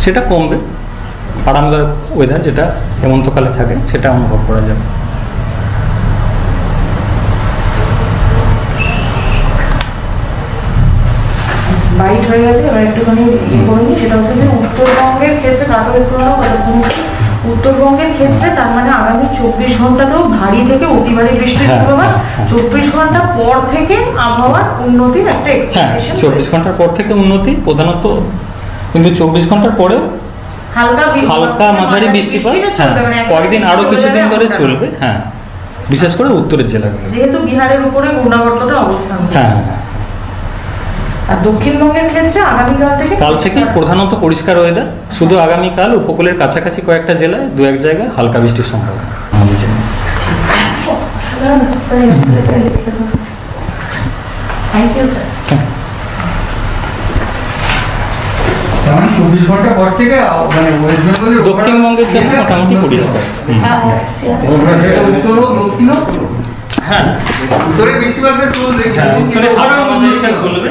সেটা কমবে। আরামদায়ক ওয়েদার যেটা হেমন্তকালে থাকে সেটা অনুভব করা যাবে। বাইট হয়ে গেছে, এবার একটুখানি করে নিই। সেটা হচ্ছে যে উত্তরবঙ্গের ক্ষেত্রে উত্তরবঙ্গের ক্ষেত্রে তার মানে আগামী 24 ঘন্টাতেও ভারী থেকে অতি ভারী বৃষ্টির পূর্বাভাস। 24 ঘন্টা পর থেকে আবহাওয়ার উন্নতির একটা এক্সপেকটেশন। 24 ঘন্টার পর থেকে উন্নতি প্রধানত, কিন্তু 24 ঘন্টার পরেও হালকা মাঝারি বৃষ্টিপাত কয়েকদিন আরো কিছুদিন ধরে চলবে। হ্যাঁ, বিশেষ করে উত্তরের জেলাগুলো, যেহেতু বিহারের উপরে ঘূর্ণাবর্তটা অবস্থান। হ্যাঁ। আর দক্ষিণবঙ্গের ক্ষেত্রে আগামীকাল থেকে প্রধানত পরিষ্কার ওয়েদার। শুধু আগামীকাল উপকূলের কাছাকাছি কয়েকটা জেলায় 2-1 জায়গায় হালকা বৃষ্টির সম্ভাবনা আমাদের জন্য। Thank you sir. 24 ঘন্টা পর থেকে মানে ওয়েস্ট বেঙ্গলের দক্ষিণবঙ্গের জন্য মোটামুটি পরিষ্কার। উত্তর ও দক্ষিণ, হ্যাঁ, উত্তরে বৃষ্টিপাতের চলবে।